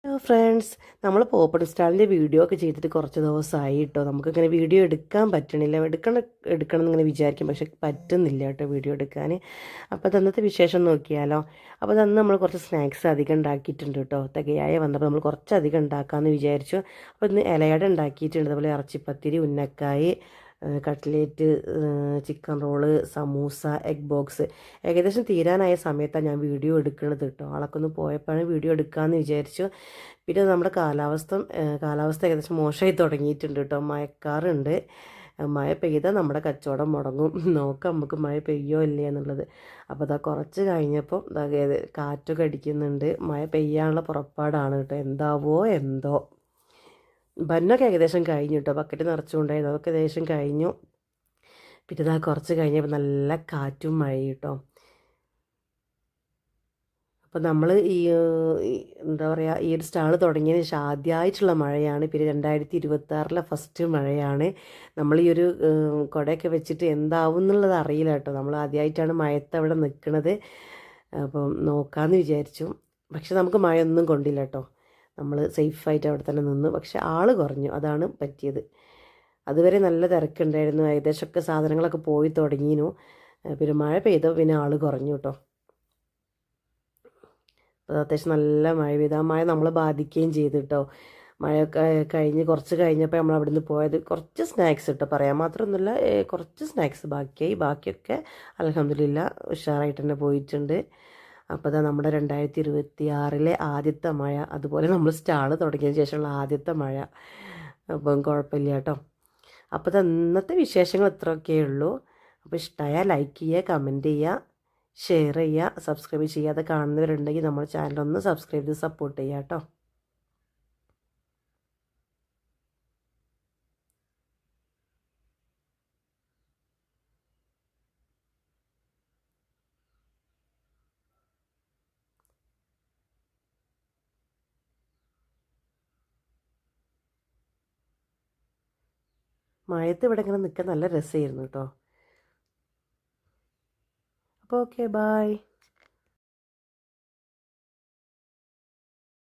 Hello friends, നമ്മൾ പോപ്പൺ സ്റ്റാളിൻ്റെ video ഒക്കെ ചെയ്തിട്ട് കുറച്ച് ദിവസമായി കേട്ടോ. നമുക്കിങ്ങനെ വീഡിയോ എടുക്കാൻ പറ്റണില്ല. എടുക്കണം എന്നിങ്ങനെ വിചാരിക്കും, പക്ഷെ പറ്റുന്നില്ല കേട്ടോ വീഡിയോ എടുക്കാൻ. അപ്പോൾ തന്നത്തെ വിശേഷം നോക്കിയാലോ. അപ്പോൾ തന്ന് നമ്മൾ കുറച്ച് സ്നാക്സ് അധികം ഉണ്ടാക്കിയിട്ടുണ്ട് കേട്ടോ. തികയായ വന്നപ്പോൾ നമ്മൾ കുറച്ചധികം ഉണ്ടാക്കാമെന്ന് വിചാരിച്ചു. അപ്പോൾ ഇന്ന് ഇലയട ഉണ്ടാക്കിയിട്ടുണ്ട്. അതുപോലെ ഇറച്ചിപ്പത്തിരി, ഉന്നക്കായി, cutlet, chicken roll, samosa, egg box. ഏകദേശം തീരാനായ സമയത്താണ് ഞാൻ വീഡിയോ എടുക്കുന്നത് കേട്ടോ. ആളൊക്കെ ഒന്ന് പോയപ്പോഴാണ് വീഡിയോ എടുക്കാമെന്ന് വിചാരിച്ചു. പിന്നെ നമ്മുടെ കാലാവസ്ഥ ഏകദേശം മോശമായി തുടങ്ങിയിട്ടുണ്ട് കേട്ടോ. മഴക്കാറുണ്ട്. മഴ പെയ്താൽ നമ്മുടെ കച്ചവടം മുടങ്ങും. നോക്കാം നമുക്ക് മഴ പെയ്യോ ഇല്ലേ എന്നുള്ളത്. അപ്പോൾ അതാ കുറച്ച് കഴിഞ്ഞപ്പോൾ കാറ്റൊക്കെ അടിക്കുന്നുണ്ട്. മഴ പെയ്യാനുള്ള പുറപ്പാടാണ് കേട്ടോ. എന്താവോ എന്തോ. ബന്നൊക്കെ ഏകദേശം കഴിഞ്ഞു കേട്ടോ. ബക്കറ്റ് നിറച്ചുകൊണ്ടായിരുന്നു, അതൊക്കെ ഏകദേശം കഴിഞ്ഞു. പിന്നെ ഇതാ കുറച്ച് കഴിഞ്ഞപ്പോൾ നല്ല കാറ്റും മഴയും കേട്ടോ. അപ്പോൾ നമ്മൾ എന്താ പറയുക, ഈ ഒരു സ്റ്റാൾ തുടങ്ങിയതിന് ശേഷം ആദ്യമായിട്ടുള്ള മഴയാണ്. പിന്നെ 2026 ഫസ്റ്റ് മഴയാണ്. നമ്മൾ ഈ ഒരു കുടയൊക്കെ വെച്ചിട്ട് എന്താവും എന്നുള്ളത് അറിയില്ല കേട്ടോ. നമ്മൾ ആദ്യമായിട്ടാണ് മഴയത്ത് അവിടെ നിൽക്കുന്നത്. അപ്പം നോക്കാമെന്ന് വിചാരിച്ചു. പക്ഷെ നമുക്ക് മഴയൊന്നും കൊണ്ടില്ല കേട്ടോ. നമ്മൾ സേഫായിട്ട് അവിടെ തന്നെ നിന്നു. പക്ഷെ ആൾ കുറഞ്ഞു, അതാണ് പറ്റിയത്. അതുവരെ നല്ല തിരക്കുണ്ടായിരുന്നു. ഏകദേശമൊക്കെ സാധനങ്ങളൊക്കെ പോയി തുടങ്ങിയിരുന്നു. പിന്നെ മഴ പെയ്തപ്പോൾ പിന്നെ ആൾ കുറഞ്ഞു കേട്ടോ. അപ്പോൾ അത്യാവശ്യം നല്ല മഴ പെയ്തു. ആ മഴ നമ്മളെ ബാധിക്കുകയും ചെയ്തു കേട്ടോ. മഴയൊക്കെ കഴിഞ്ഞ് കുറച്ച് കഴിഞ്ഞപ്പോൾ നമ്മൾ അവിടെ നിന്ന് പോയത്. കുറച്ച് സ്നാക്സ് കേട്ടോ, പറയാൻ മാത്രമൊന്നുമില്ല, കുറച്ച് സ്നാക്സ് ബാക്കിയായി. ബാക്കിയൊക്കെ അൽഹംദുലില്ലാ ഉഷാറായിട്ട് തന്നെ പോയിട്ടുണ്ട്. അപ്പോൾ അതാ നമ്മുടെ 2026 ആദ്യത്തെ മഴ. അതുപോലെ നമ്മൾ സ്റ്റാൾ തുടങ്ങിയതിന് ശേഷമുള്ള ആദ്യത്തെ മഴ. അപ്പം കുഴപ്പമില്ല കേട്ടോ. അപ്പോൾ ഇന്നത്തെ വിശേഷങ്ങൾ ഇത്രയൊക്കെ ഉള്ളൂ. അപ്പോൾ ഇഷ്ടമായാൽ ലൈക്ക് ചെയ്യുക, കമൻറ്റ് ചെയ്യുക, ഷെയർ ചെയ്യുക. സബ്സ്ക്രൈബ് ചെയ്യാതെ കാണുന്നവരുണ്ടെങ്കിൽ നമ്മുടെ ചാനലൊന്ന് സബ്സ്ക്രൈബ് ചെയ്ത് സപ്പോർട്ട് ചെയ്യുക കേട്ടോ. മഴയത്ത് ഇവിടെ ഇങ്ങനെ നിൽക്കാൻ നല്ല രസമായിരുന്നു കേട്ടോ. അപ്പോൾ ഓക്കെ, ബായ്.